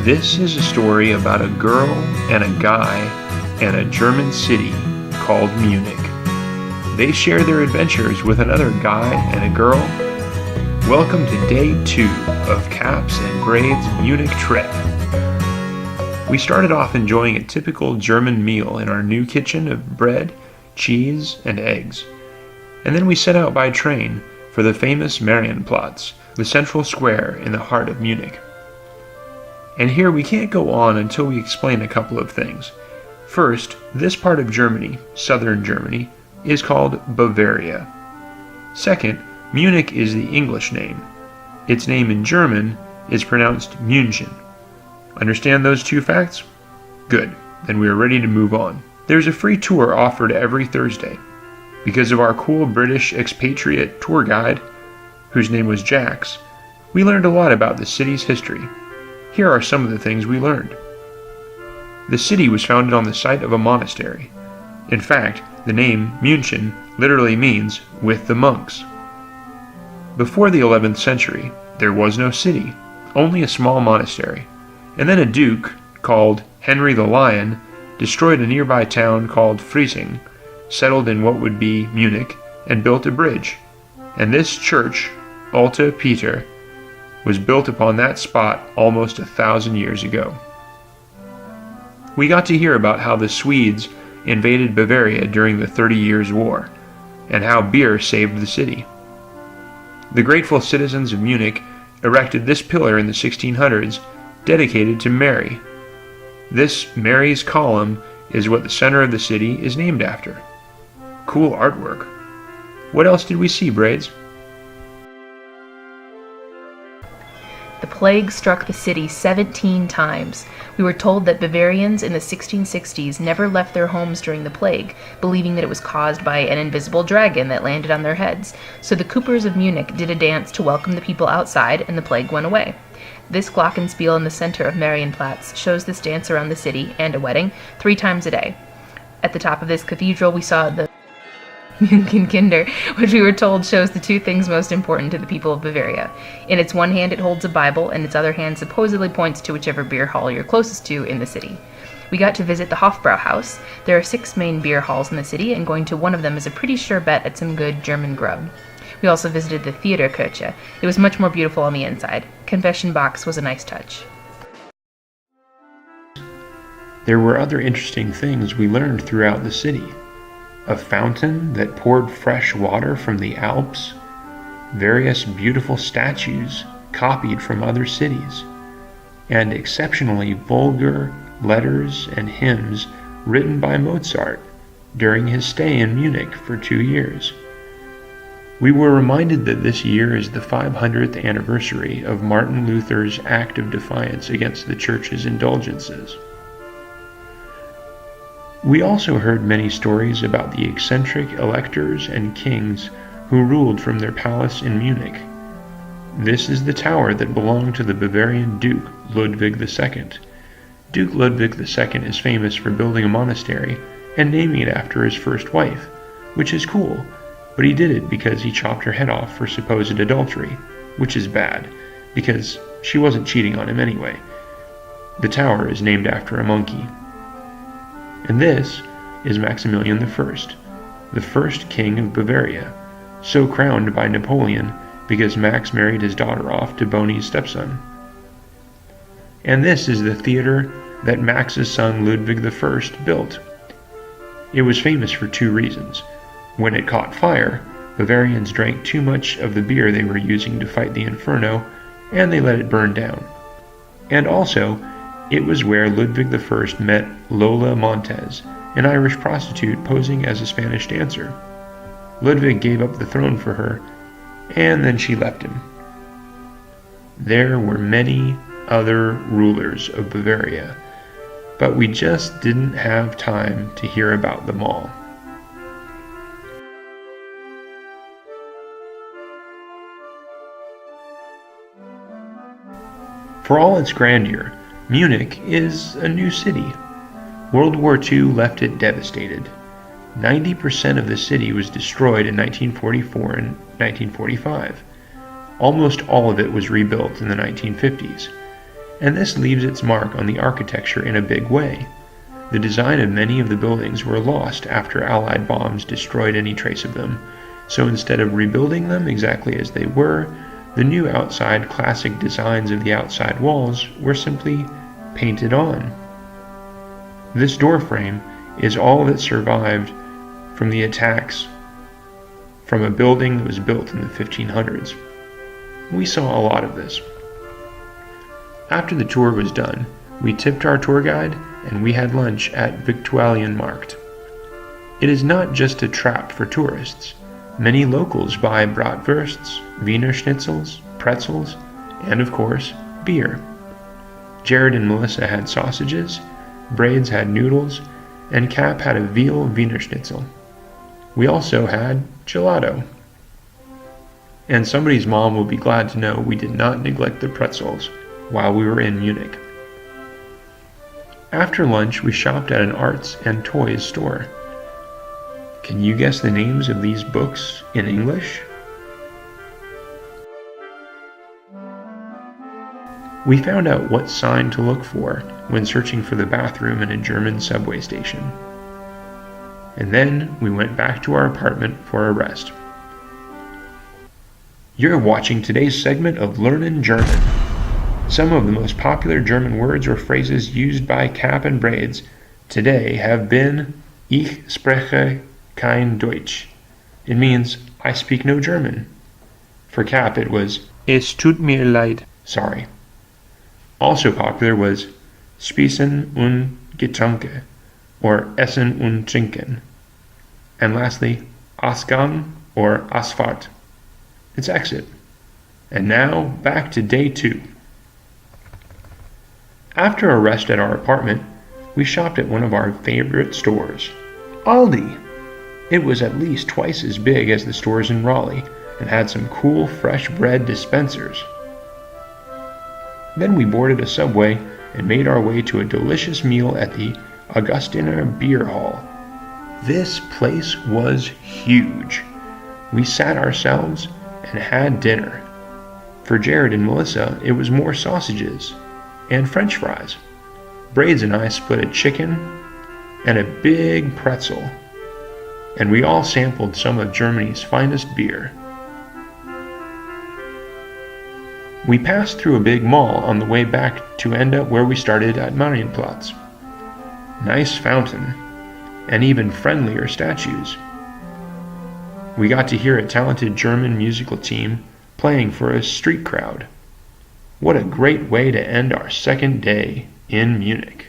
This is a story about a girl and a guy and a German city called Munich. They share their adventures with another guy and a girl. Welcome to day 2 of Caps and Braid's Munich trip. We started off enjoying a typical German meal in our new kitchen of bread, cheese, and eggs. And then we set out by train for the famous Marienplatz, the central square in the heart of Munich. And here we can't go on until we explain a couple of things. First, this part of Germany, southern Germany, is called Bavaria. Second, Munich is the English name. Its name in German is pronounced München. Understand those two facts? Good, then we are ready to move on. There's a free tour offered every Thursday. Because of our cool British expatriate tour guide, whose name was Jax, we learned a lot about the city's history. Here are some of the things we learned. The city was founded on the site of a monastery. In fact, the name München literally means with the monks. Before the 11th century, there was no city, only a small monastery. And then a duke, called Henry the Lion, destroyed a nearby town called Freising, settled in what would be Munich, and built a bridge. And this church, Alter Peter, was built upon that spot almost 1,000 years ago. We got to hear about how the Swedes invaded Bavaria during the 30 Years' War, and how beer saved the city. The grateful citizens of Munich erected this pillar in the 1600s dedicated to Mary. This Mary's column is what the center of the city is named after. Cool artwork. What else did we see, Braids? The plague struck the city 17 times. We were told that Bavarians in the 1660s never left their homes during the plague, believing that it was caused by an invisible dragon that landed on their heads. So the Coopers of Munich did a dance to welcome the people outside, and the plague went away. This glockenspiel in the center of Marienplatz shows this dance around the city and a wedding 3 times a day. At the top of this cathedral, we saw the Kinder, which we were told shows the 2 things most important to the people of Bavaria. In its one hand it holds a Bible, and its other hand supposedly points to whichever beer hall you're closest to in the city. We got to visit the Hofbrauhaus. There are 6 main beer halls in the city, and going to one of them is a pretty sure bet at some good German grub. We also visited the Theaterkirche. It was much more beautiful on the inside. Confession box was a nice touch. There were other interesting things we learned throughout the city. A fountain that poured fresh water from the Alps, various beautiful statues copied from other cities, and exceptionally vulgar letters and hymns written by Mozart during his stay in Munich for 2 years. We were reminded that this year is the 500th anniversary of Martin Luther's act of defiance against the Church's indulgences. We also heard many stories about the eccentric electors and kings who ruled from their palace in Munich. This is the tower that belonged to the Bavarian Duke Ludwig II. Duke Ludwig II is famous for building a monastery and naming it after his first wife, which is cool, but he did it because he chopped her head off for supposed adultery, which is bad, because she wasn't cheating on him anyway. The tower is named after a monkey. And this is Maximilian I, the first king of Bavaria, so crowned by Napoleon because Max married his daughter off to Boney's stepson. And this is the theater that Max's son Ludwig I built. It was famous for 2 reasons. When it caught fire, Bavarians drank too much of the beer they were using to fight the inferno, and they let it burn down. And also, it was where Ludwig I met Lola Montez, an Irish prostitute posing as a Spanish dancer. Ludwig gave up the throne for her, and then she left him. There were many other rulers of Bavaria, but we just didn't have time to hear about them all. For all its grandeur, Munich is a new city. World War II left it devastated. 90% of the city was destroyed in 1944 and 1945. Almost all of it was rebuilt in the 1950s. and this leaves its mark on the architecture in a big way. The design of many of the buildings were lost after Allied bombs destroyed any trace of them, so instead of rebuilding them exactly as they were, the new outside classic designs of the outside walls were simply painted on. This door frame is all that survived from the attacks from a building that was built in the 1500s. We saw a lot of this. After the tour was done, we tipped our tour guide and we had lunch at Viktualienmarkt. It is not just a trap for tourists. Many locals buy bratwursts, Wiener schnitzels, pretzels, and of course, beer. Jared and Melissa had sausages, Braids had noodles, and Cap had a veal Wiener schnitzel. We also had gelato. And somebody's mom will be glad to know we did not neglect the pretzels while we were in Munich. After lunch, we shopped at an arts and toys store. Can you guess the names of these books in English? We found out what sign to look for when searching for the bathroom in a German subway station. And then we went back to our apartment for a rest. You're watching today's segment of Learnin' German. Some of the most popular German words or phrases used by Cap and Braids today have been Ich spreche kein Deutsch. It means, I speak no German. For Cap it was, Es tut mir leid. Sorry. Also popular was Speisen und Getränke, or Essen und Trinken. And lastly, Ausgang or Ausfahrt. It's exit. And now, back to day 2. After a rest at our apartment, we shopped at one of our favorite stores, Aldi. It was at least twice as big as the stores in Raleigh and had some cool fresh bread dispensers. Then we boarded a subway and made our way to a delicious meal at the Augustiner Beer Hall. This place was huge. We sat ourselves and had dinner. For Jared and Melissa, it was more sausages and French fries. Braids and I split a chicken and a big pretzel, and we all sampled some of Germany's finest beer. We passed through a big mall on the way back to end up where we started at Marienplatz. Nice fountain, and even friendlier statues. We got to hear a talented German musical team playing for a street crowd. What a great way to end our second day in Munich.